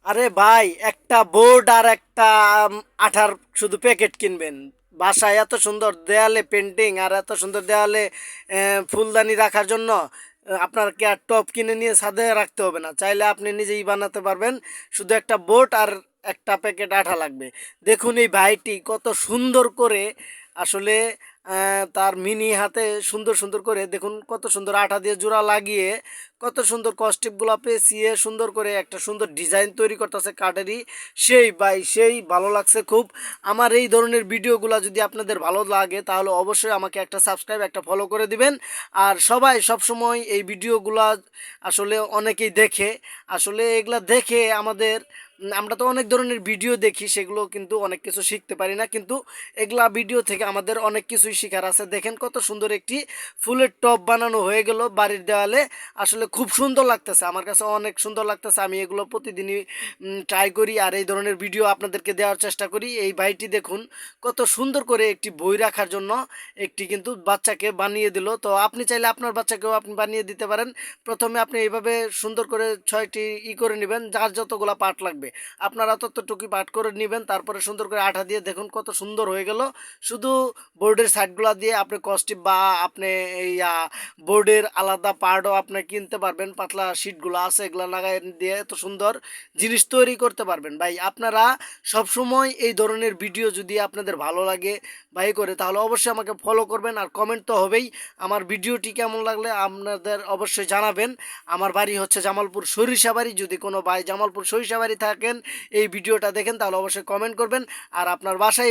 আরে ভাই, একটা বোর্ড আর একটা আঠার শুধু প্যাকেট কিনবেন। বাসায় এত সুন্দর দেয়ালে পেন্টিং আর এত সুন্দর দেয়ালে ফুলদানি রাখার জন্য আপনার কি আর টপ কিনে নিয়ে ছাদে রাখতে হবে না, চাইলে আপনি নিজেই বানাতে পারবেন। শুধু একটা বোর্ড আর একটা প্যাকেট আঠা লাগবে। দেখুন এই ভাইটি কত সুন্দর করে আসলে তার মিনি হাতে সুন্দর সুন্দর করে দেখুন, কত সুন্দর আঠা দিয়ে জোড়া লাগিয়ে কত সুন্দর কস্টিপগুলো পেঁচিয়ে সুন্দর করে একটা সুন্দর ডিজাইন তৈরি করতেছে কাঠেরই। সেই ভাই, সেই ভালো লাগছে খুব। আমার এই ধরনের ভিডিওগুলো যদি আপনাদের ভালো লাগে তাহলে অবশ্যই আমাকে একটা সাবস্ক্রাইব একটা ফলো করে দিবেন। আর সবাই সবসময় এই ভিডিওগুলো আসলে অনেকেই দেখে, আসলে এগুলা দেখে আমাদের আমরা তো অনেক ধরনের ভিডিও দেখি, সেগুলো কিন্তু অনেক কিছু শিখতে পারি না, কিন্তু এগুলা ভিডিও থেকে আমাদের অনেক কিছুই শেখার আছে। দেখেন কত সুন্দর একটি ফুলের টব বানানো হয়ে গেল বাড়ির দেওয়ালে। আসলে খুব সুন্দর লাগতেছে, আমার কাছে অনেক সুন্দর লাগতেছে। আমি এগুলো প্রতিদিনই ট্রাই করি আর এই ধরনের ভিডিও আপনাদেরকে দেওয়ার চেষ্টা করি। এই ভাইটি দেখুন কত সুন্দর করে একটি বই রাখার জন্য একটি কিন্তু বাচ্চাকে বানিয়ে দিল। তো আপনি চাইলে আপনার বাচ্চাকেও আপনি বানিয়ে দিতে পারেন। প্রথমে আপনি এইভাবে সুন্দর করে 6টি করে নেবেন, যার যতগুলা পার্ট লাগবে আপনারা ততটুকু পার্ট করে নেবেন। তারপরে সুন্দর করে আঠা দিয়ে দেখুন কত সুন্দর হয়ে গেল। শুধু বোর্ডের সাইডগুলো দিয়ে আপনি কস্টিপ বা আপনি এই বোর্ডের আলাদা পার্টও আপনি কিনতে পারবেন, পাতলা শিটগুলো আছে এগুলো লাগাই দিয়ে এত সুন্দর জিনিস তৈরি করতে পারবেন। ভাই আপনারা সবসময় এই ধরনের ভিডিও যদি আপনাদের ভালো লাগে ভাই করে, তাহলে অবশ্যই আমাকে ফলো করবেন আর কমেন্ট তো হবেই। আমার ভিডিওটি কেমন লাগলে আপনাদের অবশ্যই জানাবেন। আমার বাড়ি হচ্ছে জামালপুর সরিষাবাড়ি। যদি কোনো ভাই জামালপুর সরিষাবাড়ি থাকেন এই ভিডিওটা দেখেন তাহলে অবশ্যই কমেন্ট করবেন। আর আপনার বাসায়